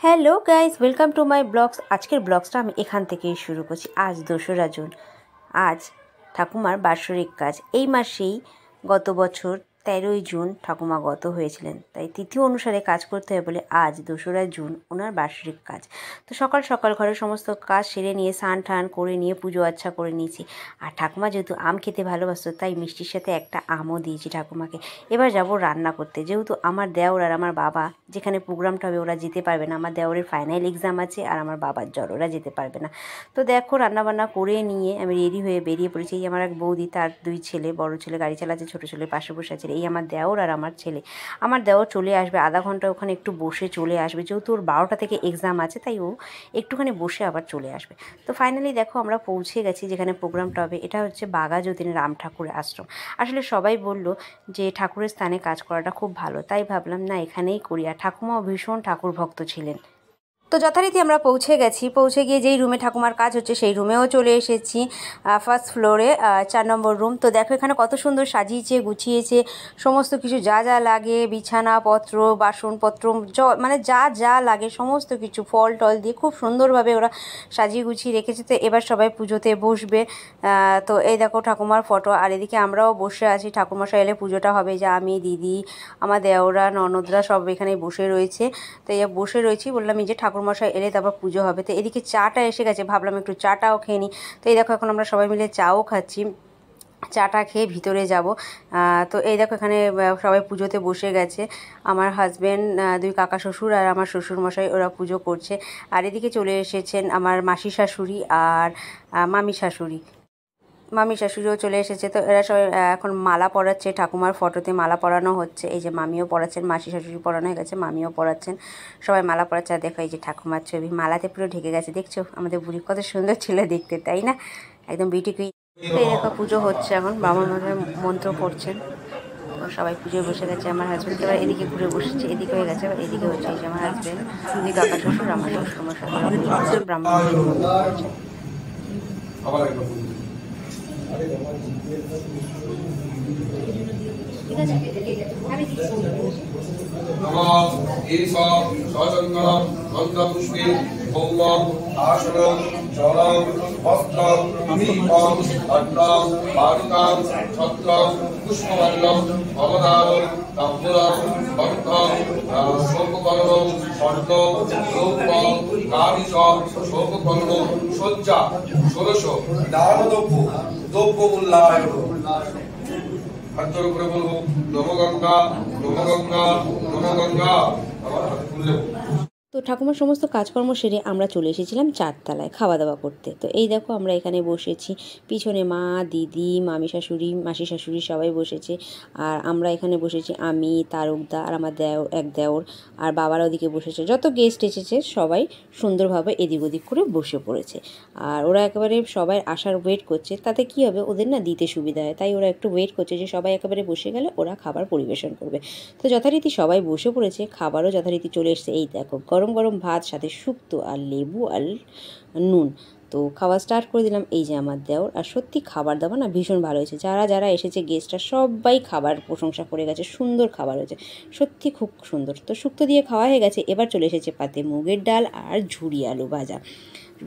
Hello guys, welcome to my blogs. আজকের ব্লগসটা আমি এখান থেকেই শুরু করছি। আজ 2রা জুন, আজ ঠাকুমার বাৎসরিক কাজ। এই মাসেই গত বছর 13ই জুন ঠাকুমা গত হয়েছিলেন, তাই তিথি অনুসারে কাজ করতে হয় বলে আজ 2রা জুন ওনার বাৎসরিক কাজ। তো সকাল সকাল ঘরের সমস্ত কাজ সেরে নিয়ে স্নান টান করে নিয়ে পুজো আচ্ছা করে নিয়েছি। আর ঠাকুমা যেহেতু আম খেতে ভালোবাসতো, তাই মিষ্টির সাথে একটা আমও দিয়েছি ঠাকুমাকে। এবার যাব রান্না করতে। যেহেতু আমার দেওর আর আমার বাবা যেখানে প্রোগ্রামটা হবে ওরা যেতে পারবে না, আমার দেওরের ফাইনাল এক্সাম আছে আর আমার বাবার জ্বর, ওরা যেতে পারবে না। তো দেখো রান্নাবান্না করে নিয়ে আমি রেডি হয়ে বেরিয়ে পড়েছি। এই আমার এক বৌদি, তার 2 ছেলে, বড় ছেলে গাড়ি চালাচ্ছে, ছোটো ছেলে পাশে বসে আছে। এই আমার দেওর আর আমার ছেলে। আমার দেওর চলে আসবে আধা ঘন্টা, ওখানে একটু বসে চলে আসবে, যেহেতু ওর 12টা থেকে এক্সাম আছে, তাই ও একটুখানি বসে আবার চলে আসবে। তো ফাইনালি দেখো আমরা পৌঁছে গেছি যেখানে প্রোগ্রামটা হবে। এটা হচ্ছে বাঘা যতীন রাম ঠাকুরের আশ্রম। আসলে সবাই বলল যে ঠাকুরের স্থানে কাজ করাটা খুব ভালো, তাই ভাবলাম না এখানেই করি। আর ঠাকুমাও ভীষণ ঠাকুর ভক্ত ছিলেন। তো যথারীতি আমরা পৌঁছে গেছি। পৌঁছে গিয়ে যেই রুমে ঠাকুমার কাজ হচ্ছে সেই রুমেও চলে এসেছি, ফার্স্ট ফ্লোরে 4 নম্বর রুম। তো দেখো এখানে কত সুন্দর সাজিয়েছে, গুছিয়েছে সমস্ত কিছু, যা যা লাগে, বিছানাপত্র, বাসনপত্র, মানে যা যা লাগে সমস্ত কিছু ফল টল দিয়ে খুব সুন্দরভাবে ওরা সাজিয়ে গুছিয়ে রেখেছে। তো এবার সবাই পুজোতে বসবে। তো এই দেখো ঠাকুমার ফটো, আর এদিকে আমরাও বসে আছি। ঠাকুরমশাই এলে পুজোটা হবে, যা আমি, দিদি, আমার দেওরা, ননদরা সব এখানে বসে রয়েছে। তো এই বসে রয়েছি, বললাম এই যে ঠাকুরমশাই এলে তারপর পুজো হবে। তো এদিকে চাটা এসে গেছে, ভাবলাম একটু চাটাও খেয়ে নিই। তো এই দেখো এখন আমরা সবাই মিলে চাও খাচ্ছি। চাটা খেয়ে ভিতরে যাব। তো এই দেখো এখানে সবাই পুজোতে বসে গেছে। আমার হাজব্যান্ড, 2 কাকা শ্বশুর আর আমার শ্বশুরমশাই, ওরা পুজো করছে। আর এদিকে চলে এসেছেন আমার মাসি শাশুড়ি আর মামি শাশুড়ি। মামি শাশুড়িও চলে এসেছে। তো এরা সবাই এখন মালা পরাচ্ছে, ঠাকুমার ফটোতে মালা পরানো হচ্ছে। এই যে মামিও পরাচ্ছেন, মাসি শাশুড়ি পরানো হয়ে গেছে, মামিও পরাচ্ছেন, সবাই মালা পরাচ্ছে। আর দেখো এই যে ঠাকুমার ছবি মালাতে পুরো ঢেকে গেছে। দেখছো আমাদের বুড়ি কত সুন্দর ছিল দেখতে, তাই না? একদম বিউটি কুইন। তো এই দেখো পুজো হচ্ছে, এখন ব্রাহ্মণ মশাই মন্ত্র করছেন। তো সবাই পুজোয় বসে গেছে। আমার হাজব্যান্ড এবার এদিকে ঘুরে বসেছে, এদিকে হয়ে গেছে। এবার এদিকে হচ্ছে এই যে আমার হাজব্যান্ড, 2 কাকা শ্বশুর, আমার শ্বশুরমশাই, ওরা পুজো করছে, ব্রাহ্মণ মন্ত্র করছে। ঠিক আছে, আমি সজ্জা 1600 দ্রব্য উল্লাস। হাতের উপরে বলবো নমগঙ্গা নমগঙ্গা নমগঙ্গা। আবার হাত তুলে তো ঠাকুমার সমস্ত কাজকর্ম সেরে আমরা চলে এসেছিলাম 4 তলায় খাওয়া দাওয়া করতে। তো এই দেখো আমরা এখানে বসেছি, পিছনে মা, দিদি, মামি শাশুড়ি, মাসি শাশুড়ি সবাই বসেছে। আর আমরা এখানে বসেছি, আমি, তারকদা আর আমার দেওর আর বাবারা ওদিকে বসেছে। যত গেস্ট এসেছে সবাই সুন্দরভাবে এদিক ওদিক করে বসে পড়েছে। আর ওরা একেবারে সবাই আসার ওয়েট করছে, তাতে কি হবে ওদের না দিতে সুবিধা হয়, তাই ওরা একটু ওয়েট করছে যে সবাই একেবারে বসে গেলে ওরা খাবার পরিবেশন করবে। তো যথারীতি সবাই বসে পড়েছে, খাবারও যথারীতি চলে এসছে। এই দেখো গরম গরম ভাত, সাথে শুক্তো আর লেবু আর নুন। তো খাওয়া স্টার্ট করে দিলাম। এই যে আমার দেওর, আর সত্যি খাবার দাবার না ভীষণ ভালো হয়েছে। যারা যারা এসেছে গেস্টরা সবাই খাবার প্রশংসা করে গেছে, সুন্দর খাবার হয়েছে, সত্যি খুব সুন্দর। তো শুক্তো দিয়ে খাওয়া হয়ে গেছে, এবার চলে এসেছে পাতে মুগের ডাল আর ঝুরি আলু ভাজা,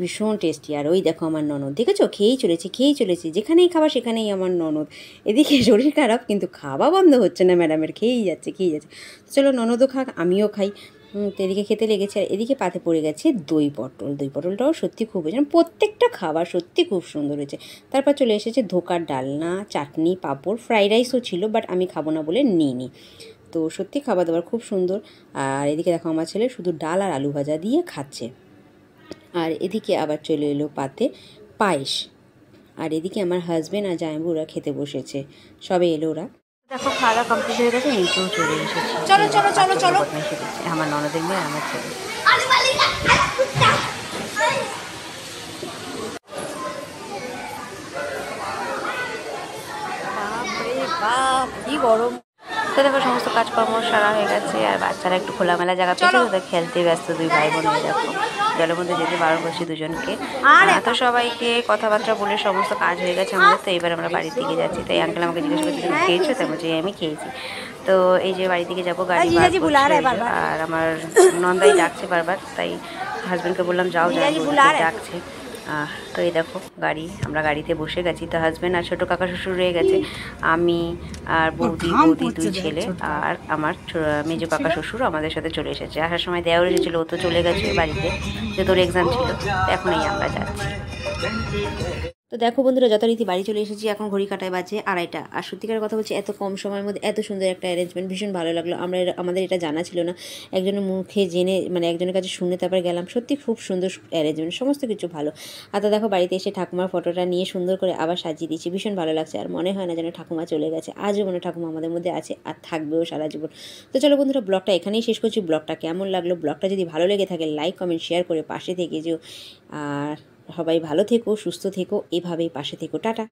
ভীষণ টেস্টি। আর ওই দেখো আমার ননদ, দেখেছো খেয়েই চলেছে, যেখানেই খাবার সেখানেই আমার ননদ। এদিকে শরীর খারাপ কিন্তু খাওয়া বন্ধ হচ্ছে না ম্যাডামের, খেয়েই যাচ্ছে। চলো ননদও খাক, আমিও খাই। তো এদিকে খেতে লেগেছে। আর এদিকে পাতে পড়ে গেছে দই পটলটাও সত্যি খুব হয়েছে, প্রত্যেকটা খাবার সত্যি খুব সুন্দর হয়েছে। তারপর চলে এসেছে ধোকার ডালনা, চাটনি, পাঁপড়, ফ্রাইড রাইসও ছিল, বাট আমি খাবো না বলে নিইনি। তো সত্যি খাবার দাবার খুব সুন্দর। আর এদিকে দেখো আমার ছেলে শুধু ডাল আর আলু ভাজা দিয়ে খাচ্ছে। আর এদিকে আবার চলে এলো পাতে পায়েস। আর এদিকে আমার হাজব্যান্ড আর জামাইবুরা খেতে বসেছে, সবে এলো ওরা। দেখো খাওয়া দাওয়া কমপ্লিট হয়ে গেছে, নিচেও চলে এসেছে। চলো আমার ননদের মেয়ে, আমার ছেলে। বাপরে বাপ কি গরম। তো দেখো সমস্ত কাজকর্ম সারা হয়ে গেছে, আর বাচ্চারা একটু খোলামেলা জায়গা পেয়েছে, ওদের খেলতে ব্যস্ত। 2 ভাই বোন দেখো জলের মধ্যে যেতে বারণ করছি দুজনকে। তো সবাইকে কথাবার্তা বলে সমস্ত কাজ হয়ে গেছে আমাদের। তো এবার আমরা বাড়ির দিকে যাচ্ছি। তাই আঙ্কেল আমাকে জিজ্ঞাসা করছে তুমি খেয়েছো? তাই বলছি আমি খেয়েছি। তো এই যে বাড়ি থেকে যাবো, গাড়ি বার করছে আর আমার নন্দাই ডাকছে বারবার, তাই হাজব্যান্ডকে বললাম যাও ডাকছে। তো এই দেখো গাড়ি, আমরা গাড়িতে বসে গেছি। তো হাজব্যান্ড আর ছোটো কাকা শ্বশুর রয়ে গেছে, আমি আর বৌদি 2 ছেলে আর আমার মেজো কাকা শ্বশুর আমাদের সাথে চলে এসেছে। আসার সময় দেওয়ার এসেছিলো, ও তো চলে গেছে বাড়িতে, যে তোর এক্সাম ছিল। এখন এই আমরা যাচ্ছি। তো দেখো বন্ধুরা, যথারীতি বাড়ি চলে এসেছি। এখন ঘড়ি কাটায় বাজে 2:30। আর সত্যিকার কথা বলছি, এত কম সময়ের মধ্যে এত সুন্দর একটা অ্যারেঞ্জমেন্ট ভীষণ ভালো লাগলো। আমাদের এটা জানা ছিল না, একজনের মুখে জেনে, মানে একজনের কাছে শুনে তারপর গেলাম। সত্যি খুব সুন্দর অ্যারেঞ্জমেন্ট, সমস্ত কিছু ভালো। আর তো দেখো বাড়িতে এসে ঠাকুমার ফটোটা নিয়ে সুন্দর করে আবার সাজিয়ে দিয়েছি, ভীষণ ভালো লাগছে। আর মনে হয় না যেন ঠাকুমা চলে গেছে, আজও মনে ঠাকুমা আমাদের মধ্যে আছে আর থাকবেও সারা জীবন। তো চলো বন্ধুরা, ব্লগটা এখানেই শেষ করছি। ব্লগটা কেমন লাগলো, ব্লগটা যদি ভালো লেগে থাকে লাইক কমেন্ট শেয়ার করে পাশে থেকে যেও। আর সবাই ভালো থেকো, সুস্থ থেকো, এভাবেই পাশে থেকো। টাটা।